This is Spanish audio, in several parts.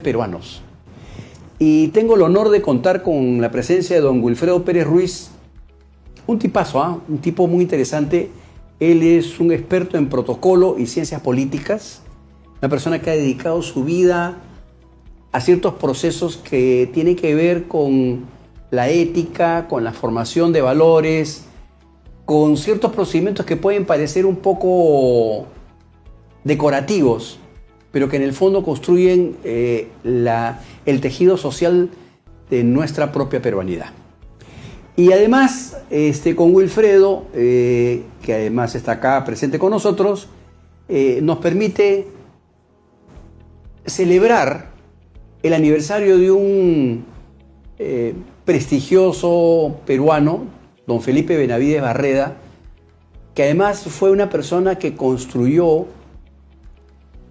peruanos. Y tengo el honor de contar con la presencia de don Wilfredo Pérez Ruiz, un tipazo, un tipo muy interesante. Él es un experto en protocolo y ciencias políticas, una persona que ha dedicado su vida a ciertos procesos que tienen que ver con la ética, con la formación de valores, con ciertos procedimientos que pueden parecer un poco decorativos, pero que en el fondo construyen el tejido social de nuestra propia peruanidad. Y además, con Wilfredo, que además está acá presente con nosotros, nos permite celebrar el aniversario de un prestigioso peruano, don Felipe Benavides Barreda, que además fue una persona que construyó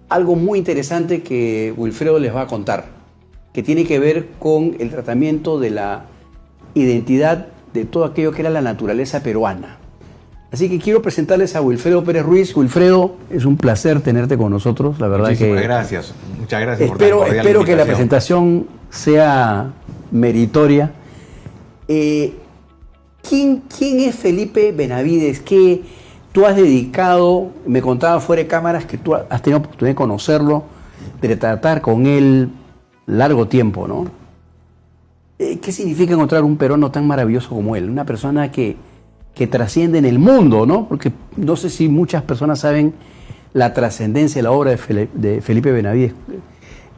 algo muy interesante que Wilfredo les va a contar, que tiene que ver con el tratamiento de la identidad de todo aquello que era la naturaleza peruana. Así que quiero presentarles a Wilfredo Pérez Ruiz. Wilfredo, es un placer tenerte con nosotros, la verdad. Muchísimas gracias, muchas gracias por tan cordial espero que la invitación. presentación sea meritoria. ¿Quién es Felipe Benavides? ¿Qué tú has dedicado? Me contaba fuera de cámaras que tú has tenido oportunidad de conocerlo, de tratar con él largo tiempo, ¿no? ¿Qué significa encontrar un peruano tan maravilloso como él? Una persona que trasciende en el mundo, ¿no? Porque no sé si muchas personas saben la trascendencia de la obra de Felipe Benavides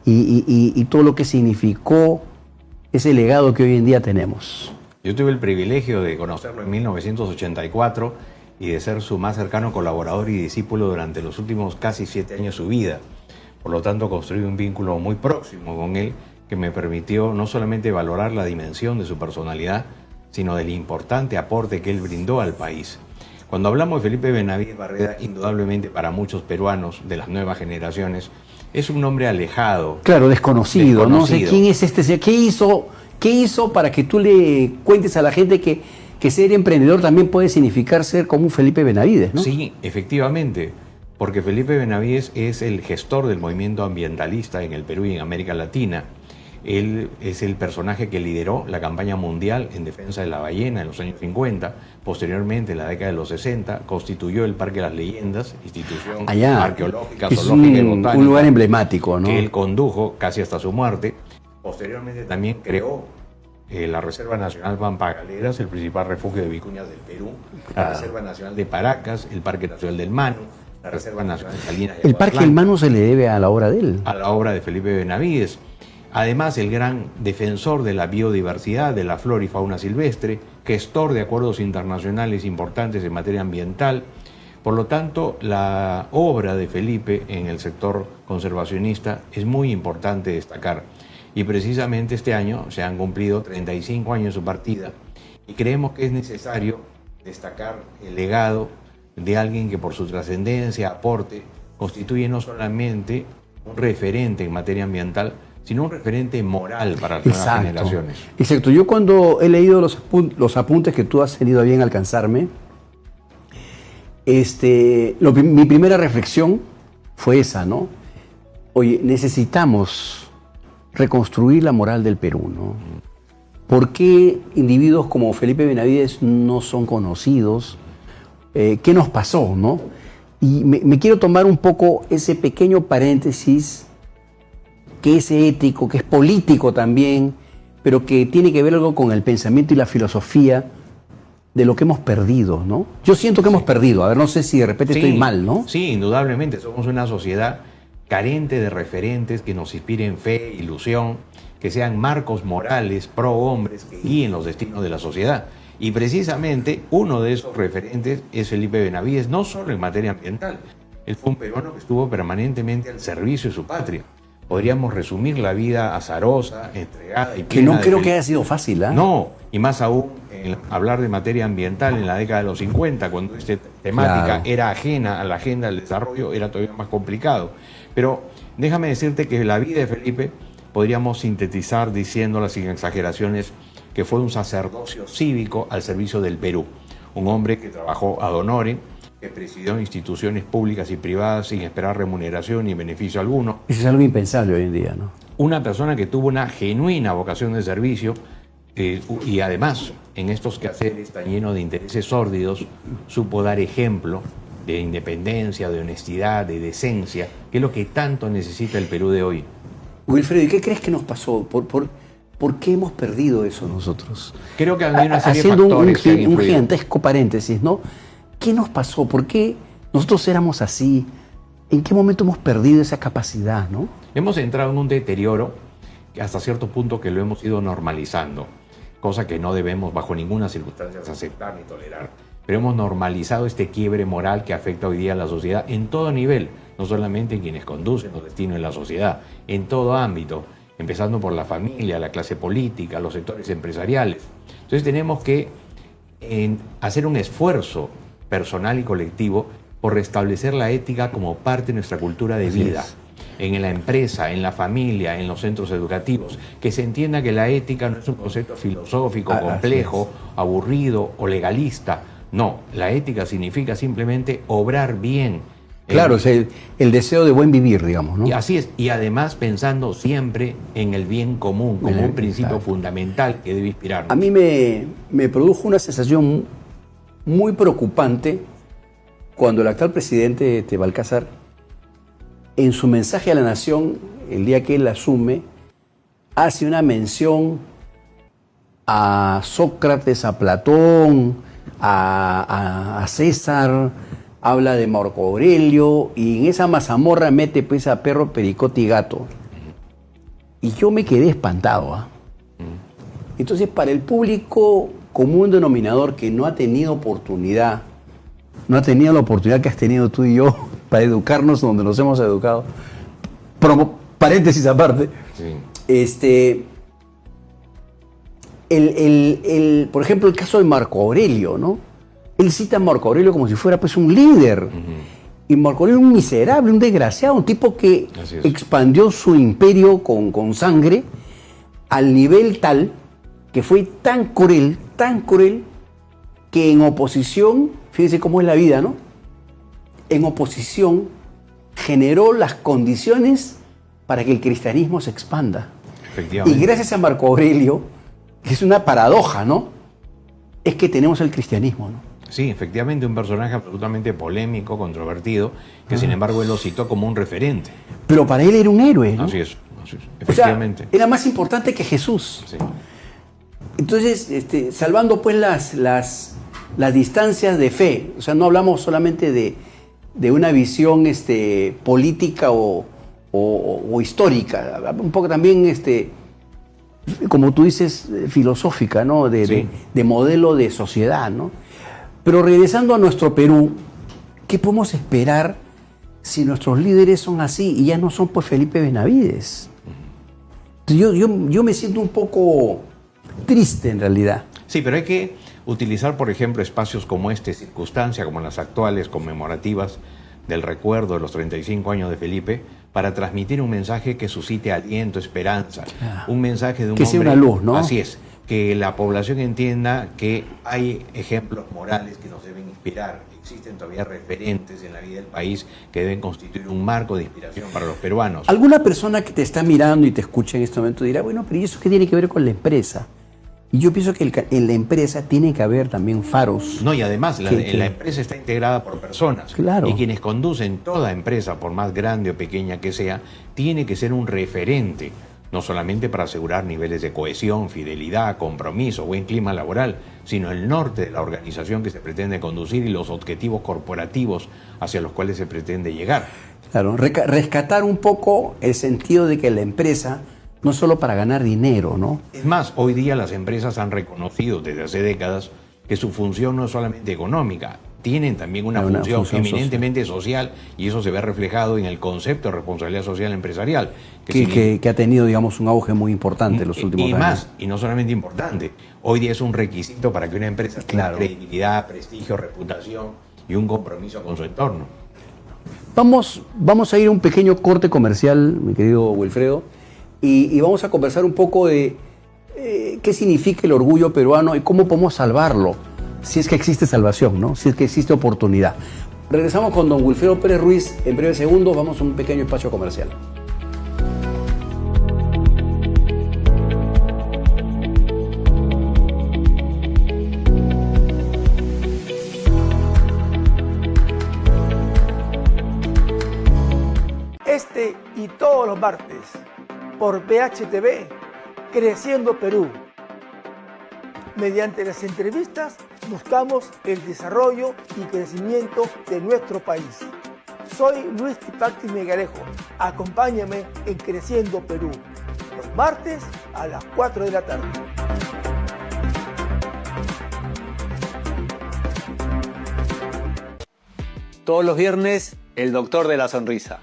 y todo lo que significó ese legado que hoy en día tenemos. Yo tuve el privilegio de conocerlo en 1984 y de ser su más cercano colaborador y discípulo durante los últimos casi 7 años de su vida. Por lo tanto, construí un vínculo muy próximo con él que me permitió no solamente valorar la dimensión de su personalidad, sino del importante aporte que él brindó al país. Cuando hablamos de Felipe Benavides Barreda, indudablemente para muchos peruanos de las nuevas generaciones, es un nombre alejado. Claro, desconocido. No sé quién es este señor. ¿Qué hizo para que tú le cuentes a la gente que ser emprendedor también puede significar ser como un Felipe Benavides, ¿no? Sí, efectivamente, porque Felipe Benavides es el gestor del movimiento ambientalista en el Perú y en América Latina. Él es el personaje que lideró la campaña mundial en defensa de la ballena en los años 50. Posteriormente, en la década de los 60, constituyó el Parque de las Leyendas, institución arqueológica, zoológica y botánica. Un lugar emblemático, ¿no? Que él condujo casi hasta su muerte. Posteriormente también creó la Reserva Nacional Pampa Galeras, el principal refugio de vicuñas del Perú, la Reserva Nacional de Paracas, el Parque Nacional del Manu, la Reserva Nacional de Salinas de El Parque del Manu se le debe a la obra de él. A la obra de Felipe Benavides. Además, el gran defensor de la biodiversidad, de la flora y fauna silvestre, gestor de acuerdos internacionales importantes en materia ambiental. Por lo tanto, la obra de Felipe en el sector conservacionista es muy importante destacar. Y precisamente este año se han cumplido 35 años de su partida y creemos que es necesario destacar el legado de alguien que por su trascendencia, aporte, constituye no solamente un referente en materia ambiental, sino un referente moral para las nuevas generaciones. Exacto. Yo cuando he leído los apuntes que tú has tenido a bien alcanzarme, mi primera reflexión fue esa, ¿no? Oye, necesitamos reconstruir la moral del Perú, ¿no? ¿Por qué individuos como Felipe Benavides no son conocidos? ¿Qué nos pasó, no? Y me quiero tomar un poco ese pequeño paréntesis que es ético, que es político también, pero que tiene que ver algo con el pensamiento y la filosofía de lo que hemos perdido, ¿no? Yo siento que hemos perdido, a ver, no sé si de repente estoy mal, ¿no? Sí, indudablemente, somos una sociedad carente de referentes que nos inspiren fe, ilusión, que sean marcos morales, pro hombres, que guíen los destinos de la sociedad. Y precisamente uno de esos referentes es Felipe Benavides, no solo en materia ambiental. Él fue un peruano que estuvo permanentemente al servicio de su patria. Podríamos resumir la vida azarosa, entregada y plena. Que no creo que haya sido fácil, ¿ah? No, y más aún hablar de materia ambiental en la década de los 50, cuando esta temática era ajena a la agenda del desarrollo, era todavía más complicado. Pero déjame decirte que la vida de Felipe podríamos sintetizar diciéndola sin exageraciones que fue un sacerdocio cívico al servicio del Perú. Un hombre que trabajó ad honorem, que presidió instituciones públicas y privadas sin esperar remuneración ni beneficio alguno. Eso es algo impensable hoy en día, ¿no? una persona que tuvo una genuina vocación de servicio y además en estos quehaceres tan llenos de intereses sórdidos supo dar ejemplo de independencia, de honestidad, de decencia, que es lo que tanto necesita el Perú de hoy. Wilfredo, ¿y qué crees que nos pasó? ¿Por qué hemos perdido eso nosotros? Creo que hay una serie Haciendo de factores que han un influido. gigantesco paréntesis, ¿no? ¿Qué nos pasó? ¿Por qué nosotros éramos así? ¿En qué momento hemos perdido esa capacidad, no? Hemos entrado en un deterioro que hasta cierto punto que lo hemos ido normalizando, cosa que no debemos bajo ninguna circunstancia aceptar ni tolerar. Pero hemos normalizado este quiebre moral que afecta hoy día a la sociedad en todo nivel, no solamente en quienes conducen los destinos de la sociedad, en todo ámbito, empezando por la familia, la clase política, los sectores empresariales. Entonces tenemos que hacer un esfuerzo personal y colectivo por restablecer la ética como parte de nuestra cultura de vida. En la empresa, en la familia, en los centros educativos, que se entienda que la ética no es un concepto filosófico, complejo, aburrido o legalista. No, la ética significa simplemente obrar bien. Claro, es el deseo de buen vivir, digamos, ¿no? Y así es, y además pensando siempre en el bien común, como un principio fundamental que debe inspirarnos. A mí me produjo una sensación muy preocupante cuando el actual presidente de Balcázar, en su mensaje a la nación, el día que él asume, hace una mención a Sócrates, a Platón, a César, habla de Marco Aurelio, y en esa mazamorra mete pues a perro, pericote y gato. Y yo me quedé espantado, ¿ah? Entonces, para el público común denominador que no ha tenido oportunidad, no ha tenido la oportunidad que has tenido tú y yo para educarnos donde nos hemos educado, paréntesis aparte, Sí. Por ejemplo, el caso de Marco Aurelio, ¿no? Él cita a Marco Aurelio como si fuera pues un líder. Y Marco Aurelio es un miserable, un desgraciado, un tipo que expandió su imperio con sangre al nivel tal que fue tan cruel, que en oposición, fíjense cómo es la vida, ¿no? En oposición generó las condiciones para que el cristianismo se expanda. Efectivamente. Y gracias a Marco Aurelio, que es una paradoja, ¿no? Es que tenemos el cristianismo, ¿no? Sí, efectivamente, un personaje absolutamente polémico, controvertido, que sin embargo él lo citó como un referente. Pero para él era un héroe, ¿no? Así es, efectivamente. O sea, era más importante que Jesús. Sí. Entonces, salvando pues las distancias de fe, o sea, no hablamos solamente de una visión política o histórica, un poco también, como tú dices, filosófica, ¿no? De modelo de sociedad, ¿no? Pero regresando a nuestro Perú, ¿qué podemos esperar si nuestros líderes son así y ya no son pues Felipe Benavides? Yo me siento un poco triste en realidad. Sí, pero hay que utilizar, por ejemplo, espacios como circunstancias como las actuales conmemorativas del recuerdo de los 35 años de Felipe, para transmitir un mensaje que suscite aliento, esperanza, un mensaje de un que hombre, sea una luz, ¿no? Así es, que la población entienda que hay ejemplos morales que nos deben inspirar. Existen todavía referentes en la vida del país que deben constituir un marco de inspiración para los peruanos. Alguna persona que te está mirando y te escucha en este momento dirá, bueno, pero ¿y eso qué tiene que ver con la empresa? Y yo pienso que en la empresa tiene que haber también faros. No, y además la empresa está integrada por personas. Claro. Y quienes conducen toda empresa, por más grande o pequeña que sea, tiene que ser un referente, no solamente para asegurar niveles de cohesión, fidelidad, compromiso, buen clima laboral, sino el norte de la organización que se pretende conducir y los objetivos corporativos hacia los cuales se pretende llegar. Claro, rescatar un poco el sentido de que la empresa no solo para ganar dinero, ¿no? Es más, hoy día las empresas han reconocido desde hace décadas que su función no es solamente económica, tienen también una función eminentemente social, y eso se ve reflejado en el concepto de responsabilidad social empresarial. Que ha tenido, digamos, un auge muy importante en los últimos años. Y más, y no solamente importante, hoy día es un requisito para que una empresa tenga credibilidad, prestigio, reputación y un compromiso con su entorno. Vamos a ir a un pequeño corte comercial, mi querido Wilfredo, y vamos a conversar un poco de qué significa el orgullo peruano y cómo podemos salvarlo, si es que existe salvación, ¿no? Si es que existe oportunidad. Regresamos con don Wilfredo Pérez Ruiz en breves segundos, vamos a un pequeño espacio comercial. todos los martes por BHTV, Creciendo Perú. Mediante las entrevistas buscamos el desarrollo y crecimiento de nuestro país. Soy Luis Tipacti Megalejo. Acompáñame en Creciendo Perú, los martes a las 4 de la tarde. Todos los viernes, el doctor de la sonrisa.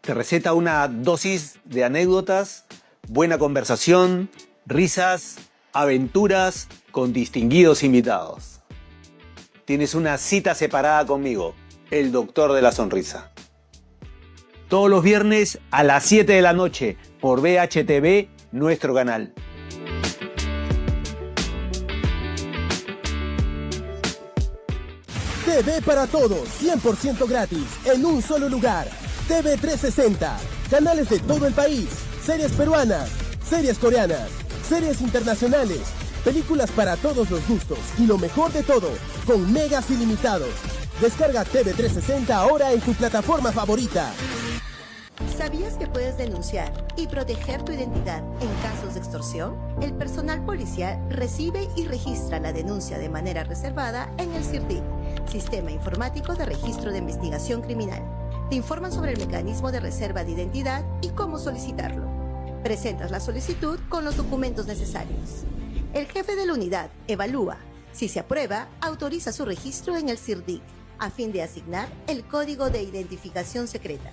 Te receta una dosis de anécdotas, buena conversación, risas, aventuras con distinguidos invitados. Tienes una cita separada conmigo, el doctor de la sonrisa. Todos los viernes a las 7 de la noche por BHTV, nuestro canal. TV para todos, 100% gratis, en un solo lugar. TV 360, canales de todo el país, series peruanas, series coreanas, series internacionales, películas para todos los gustos y lo mejor de todo, con megas ilimitados. Descarga TV 360 ahora en tu plataforma favorita. ¿Sabías que puedes denunciar y proteger tu identidad en casos de extorsión? El personal policial recibe y registra la denuncia de manera reservada en el SIRDIC, Sistema Informático de Registro de Investigación Criminal. Te informan sobre el mecanismo de reserva de identidad y cómo solicitarlo. Presentas la solicitud con los documentos necesarios. El jefe de la unidad evalúa. Si se aprueba, autoriza su registro en el SIRDIC, a fin de asignar el código de identificación secreta.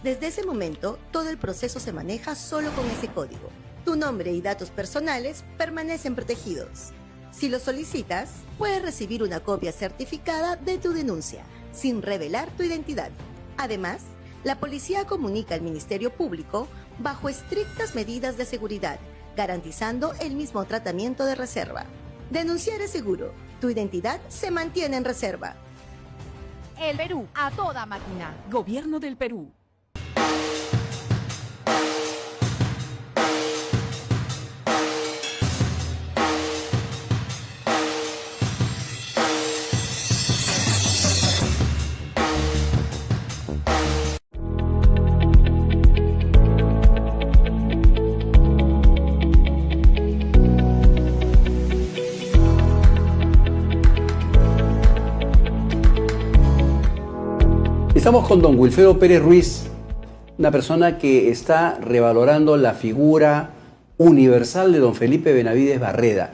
Desde ese momento, todo el proceso se maneja solo con ese código. Tu nombre y datos personales permanecen protegidos. Si lo solicitas, puedes recibir una copia certificada de tu denuncia, sin revelar tu identidad. Además, la policía comunica al Ministerio Público bajo estrictas medidas de seguridad, garantizando el mismo tratamiento de reserva. Denunciar es seguro. Tu identidad se mantiene en reserva. El Perú, a toda máquina. Gobierno del Perú. Estamos con don Wilfredo Pérez Ruiz, una persona que está revalorando la figura universal de don Felipe Benavides Barreda.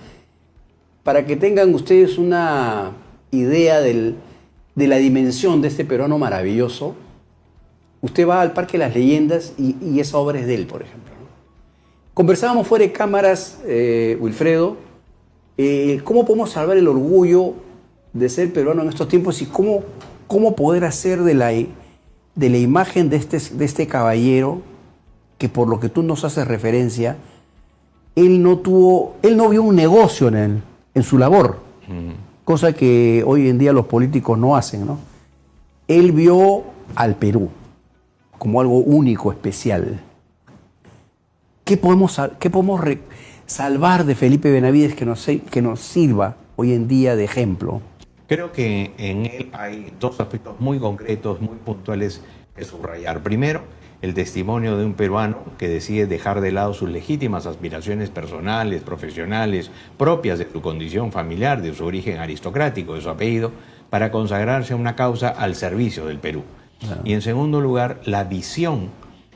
Para que tengan ustedes una idea de la dimensión de este peruano maravilloso, usted va al Parque de las Leyendas y esa obra es de él, por ejemplo, ¿no? Conversábamos fuera de cámaras, Wilfredo, cómo podemos salvar el orgullo de ser peruano en estos tiempos y cómo poder hacer de la imagen de este caballero, que por lo que tú nos haces referencia, él no vio un negocio en su labor, cosa que hoy en día los políticos no hacen, ¿no? Él vio al Perú como algo único, especial. ¿Qué podemos salvar de Felipe Benavides que nos sirva hoy en día de ejemplo? Creo que en él hay dos aspectos muy concretos, muy puntuales que subrayar. Primero, el testimonio de un peruano que decide dejar de lado sus legítimas aspiraciones personales, profesionales, propias de su condición familiar, de su origen aristocrático, de su apellido, para consagrarse a una causa al servicio del Perú. Claro. Y en segundo lugar, la visión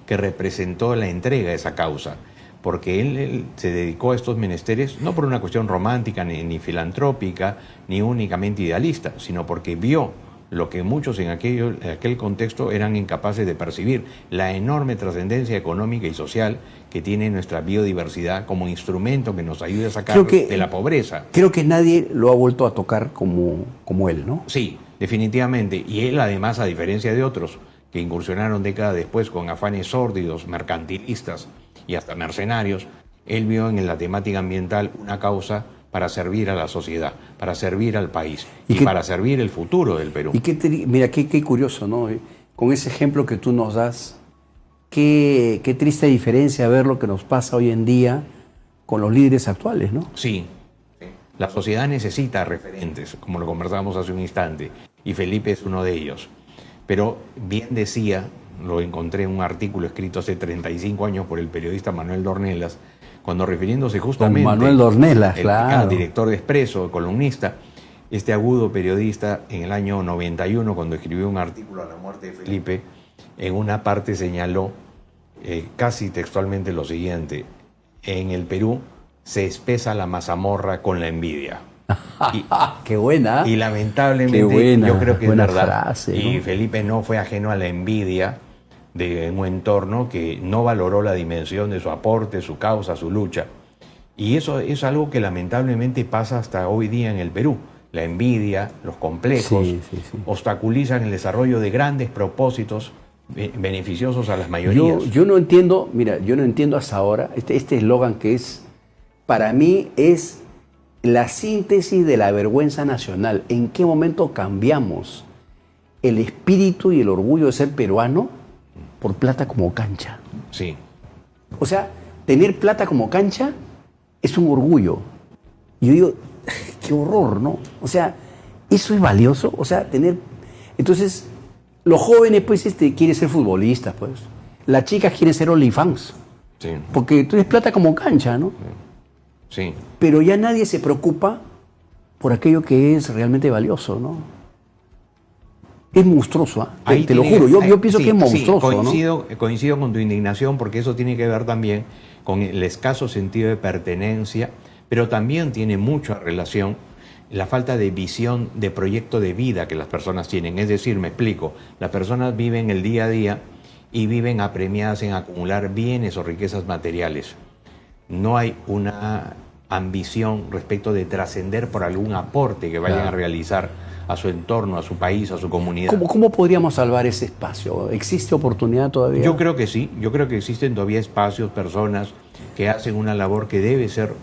que representó la entrega a esa causa, porque él se dedicó a estos menesteres no por una cuestión romántica ni filantrópica, ni únicamente idealista, sino porque vio lo que muchos en aquel contexto eran incapaces de percibir, la enorme trascendencia económica y social que tiene nuestra biodiversidad como instrumento que nos ayuda a sacar de la pobreza. Creo que nadie lo ha vuelto a tocar como él, ¿no? Sí, definitivamente. Y él, además, a diferencia de otros que incursionaron décadas después con afanes sórdidos, mercantilistas y hasta mercenarios, él vio en la temática ambiental una causa para servir a la sociedad, para servir al país y para servir el futuro del Perú. Y mira, qué curioso, ¿no? Con ese ejemplo que tú nos das, qué triste diferencia ver lo que nos pasa hoy en día con los líderes actuales, ¿no? Sí, la sociedad necesita referentes, como lo conversábamos hace un instante, y Felipe es uno de ellos. Pero bien decía lo encontré en un artículo escrito hace 35 años por el periodista Manuel Dornelas, cuando refiriéndose justamente... Con Manuel Dornelas, claro. Director de Expreso, columnista, este agudo periodista en el año 91, cuando escribió un artículo a la muerte de Felipe, en una parte señaló casi textualmente lo siguiente: en el Perú se espesa la mazamorra con la envidia. ¡Qué buena! Y lamentablemente qué buena, yo creo que es verdad. Frase, y ¿no? Felipe no fue ajeno a la envidia de un entorno que no valoró la dimensión de su aporte, su causa, su lucha. Y eso es algo que lamentablemente pasa hasta hoy día en el Perú. La envidia, los complejos, obstaculizan el desarrollo de grandes propósitos beneficiosos a las mayorías. Yo no entiendo, mira, yo no entiendo hasta ahora, este eslogan que es, para mí es la síntesis de la vergüenza nacional. ¿En qué momento cambiamos el espíritu y el orgullo de ser peruano por plata como cancha? Sí. O sea, tener plata como cancha es un orgullo. Yo digo, qué horror, ¿no? O sea, ¿eso es valioso? O sea, tener... Entonces, los jóvenes, pues, quieren ser futbolistas, pues. Las chicas quieren ser OnlyFans. Sí. Porque tú tienes plata como cancha, ¿no? Sí. Pero ya nadie se preocupa por aquello que es realmente valioso, ¿no? Es monstruoso, ¿eh? Te lo juro, yo pienso que es monstruoso, coincido, ¿no? Coincido con tu indignación, porque eso tiene que ver también con el escaso sentido de pertenencia, pero también tiene mucha relación la falta de visión, de proyecto de vida que las personas tienen. Es decir, me explico, las personas viven el día a día y viven apremiadas en acumular bienes o riquezas materiales. No hay una ambición respecto de trascender por algún aporte que vayan a realizar a su entorno, a su país, a su comunidad. ¿Cómo podríamos salvar ese espacio? ¿Existe oportunidad todavía? Yo creo que sí, yo creo que existen todavía espacios, personas que hacen una labor que debe ser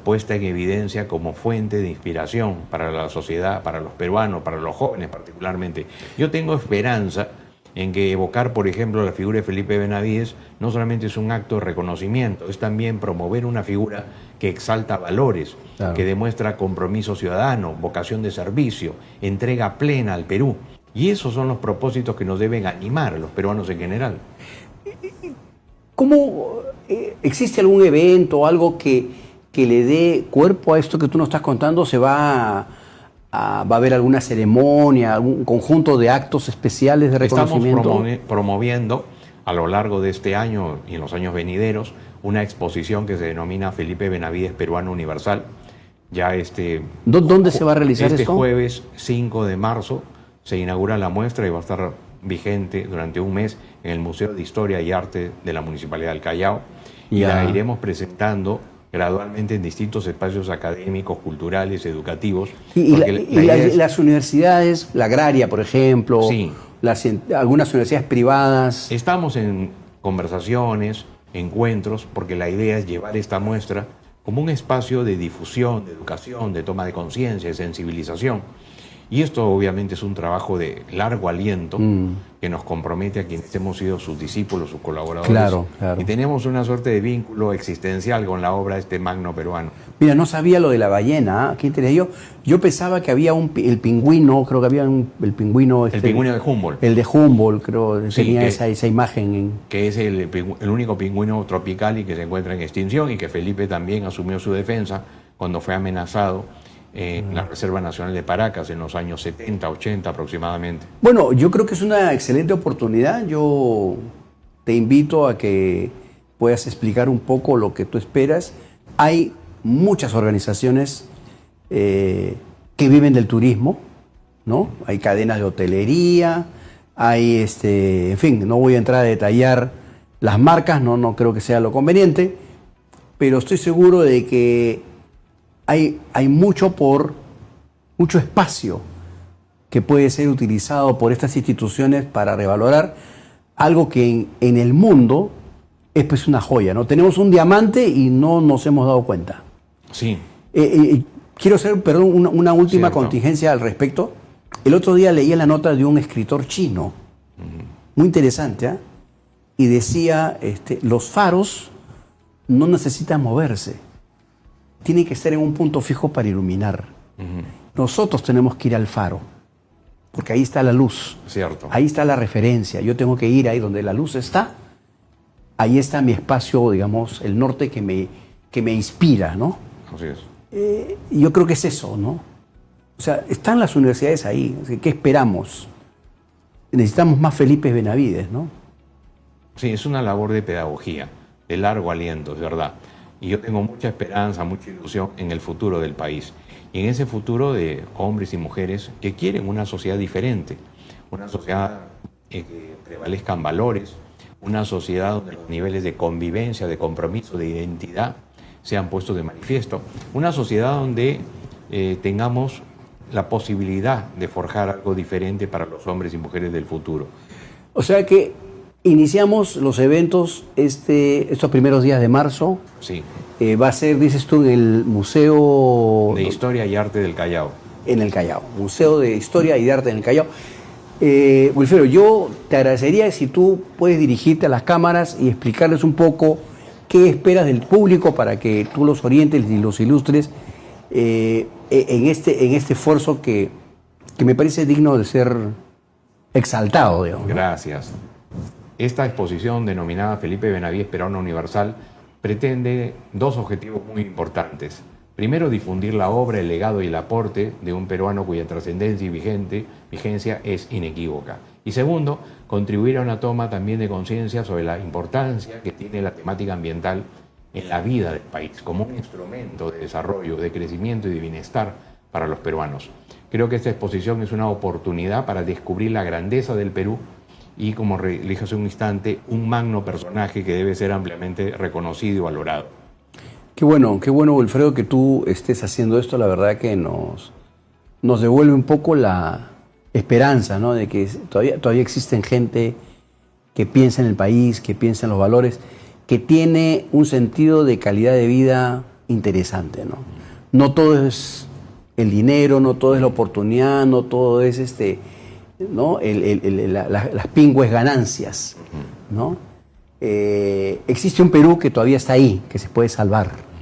puesta en evidencia como fuente de inspiración para la sociedad, para los peruanos, para los jóvenes particularmente. Yo tengo esperanza en que evocar, por ejemplo, la figura de Felipe Benavides no solamente es un acto de reconocimiento, es también promover una figura que exalta valores, que demuestra compromiso ciudadano, vocación de servicio, entrega plena al Perú. Y esos son los propósitos que nos deben animar a los peruanos en general. ¿Cómo existe algún evento o algo que le dé cuerpo a esto que tú nos estás contando? ¿Se va a haber alguna ceremonia, algún conjunto de actos especiales de reconocimiento? Estamos promoviendo a lo largo de este año y en los años venideros una exposición que se denomina Felipe Benavides Peruano Universal. Ya ¿Dónde se va a realizar esto? Este jueves 5 de marzo se inaugura la muestra y va a estar vigente durante un mes en el Museo de Historia y Arte de la Municipalidad del Callao. Y la iremos presentando gradualmente en distintos espacios académicos, culturales, educativos. Y las universidades, la agraria, por ejemplo, algunas universidades privadas. Estamos en conversaciones, encuentros, porque la idea es llevar esta muestra como un espacio de difusión, de educación, de toma de conciencia, de sensibilización. Y esto obviamente es un trabajo de largo aliento que nos compromete a quienes hemos sido sus discípulos, sus colaboradores. Claro. Y tenemos una suerte de vínculo existencial con la obra de este magno peruano. Mira, no sabía lo de la ballena. Qué interesante. Yo pensaba que había el pingüino, creo que había el pingüino... El pingüino de Humboldt. El de Humboldt, creo, tenía que, esa imagen. Que es el único pingüino tropical y que se encuentra en extinción, y que Felipe también asumió su defensa cuando fue amenazado en la Reserva Nacional de Paracas en los años 70, 80 aproximadamente. Bueno, yo creo que es una excelente oportunidad. Yo te invito a que puedas explicar un poco lo que tú esperas. Hay muchas organizaciones que viven del turismo, ¿no? Hay cadenas de hotelería, hay, en fin, no voy a entrar a detallar las marcas, no creo que sea lo conveniente, pero estoy seguro de que hay mucho espacio que puede ser utilizado por estas instituciones para revalorar algo que en el mundo es pues una joya, ¿no? Tenemos un diamante y no nos hemos dado cuenta. Sí. Quiero hacer, una última contingencia al respecto. El otro día leí la nota de un escritor chino, muy interesante, ¿eh? Y decía, los faros no necesitan moverse. Tienen que estar en un punto fijo para iluminar. Nosotros tenemos que ir al faro. porque ahí está la luz. Cierto. Ahí está la referencia. Yo tengo que ir ahí donde la luz está. Ahí está mi espacio, digamos, el norte que me inspira, ¿no? Así es. Y yo creo que es eso, ¿no? O sea, están las universidades ahí. ¿Qué esperamos? Necesitamos más Felipe Benavides, ¿no? Sí, es una labor de pedagogía, de largo aliento, es verdad. Y yo tengo mucha esperanza, mucha ilusión en el futuro del país. Y en ese futuro de hombres y mujeres que quieren una sociedad diferente, una sociedad que prevalezcan valores, una sociedad donde los niveles de convivencia, de compromiso, de identidad sean puestos de manifiesto. Una sociedad donde tengamos la posibilidad de forjar algo diferente para los hombres y mujeres del futuro. O sea que iniciamos los eventos estos primeros días de marzo. Sí. Va a ser, dices tú, en el Museo De Historia y Arte del Callao. En el Callao. Museo de Historia y de Arte en el Callao. Wilfredo, yo te agradecería si tú puedes dirigirte a las cámaras y explicarles un poco qué esperas del público para que tú los orientes y los ilustres en este esfuerzo que me parece digno de ser exaltado, digamos, ¿no? Gracias. Esta exposición denominada Felipe Benavides Peruano Universal pretende dos objetivos muy importantes. Primero, difundir la obra, el legado y el aporte de un peruano cuya trascendencia y vigencia es inequívoca. Y segundo, contribuir a una toma también de conciencia sobre la importancia que tiene la temática ambiental en la vida del país, como un instrumento de desarrollo, de crecimiento y de bienestar para los peruanos. Creo que esta exposición es una oportunidad para descubrir la grandeza del Perú y, como dije hace un instante, un magno personaje que debe ser ampliamente reconocido y valorado. Qué bueno, Wilfredo, que tú estés haciendo esto. La verdad que nos devuelve un poco la esperanza, ¿no? De que todavía existen gente que piensa en el país, que piensa en los valores, que tiene un sentido de calidad de vida interesante, ¿no? No todo es el dinero, no todo es la oportunidad, no todo es ¿no? las pingües ganancias, ¿no? Existe un Perú que todavía está ahí, que se puede salvar.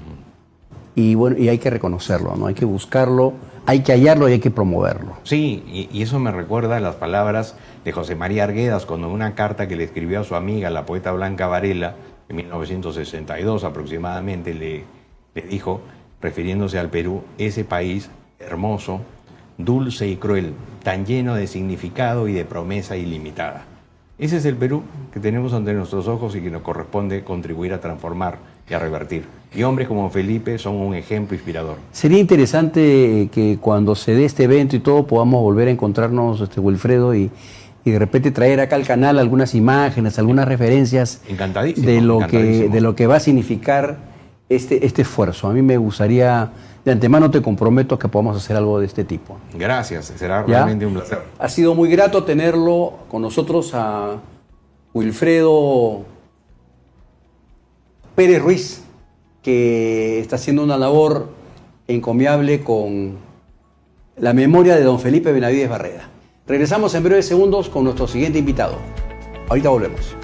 Y bueno, y hay que reconocerlo, ¿no? Hay que buscarlo, hay que hallarlo y hay que promoverlo. Sí, y eso me recuerda a las palabras de José María Arguedas, cuando en una carta que le escribió a su amiga, la poeta Blanca Varela, en 1962 aproximadamente, le dijo, refiriéndose al Perú, ese país hermoso, dulce y cruel, tan lleno de significado y de promesa ilimitada. Ese es el Perú que tenemos ante nuestros ojos y que nos corresponde contribuir a transformar y a revertir. Y hombres como Felipe son un ejemplo inspirador. Sería interesante que cuando se dé este evento y todo podamos volver a encontrarnos, Wilfredo, y de repente traer acá al canal algunas imágenes, algunas referencias de lo que va a significar este esfuerzo. A mí me gustaría, de antemano te comprometo que podamos hacer algo de este tipo. Gracias, será realmente un placer. Ha sido muy grato tenerlo con nosotros a Wilfredo Pérez Ruiz, que está haciendo una labor encomiable con la memoria de don Felipe Benavides Barreda. Regresamos en breves segundos con nuestro siguiente invitado. Ahorita volvemos.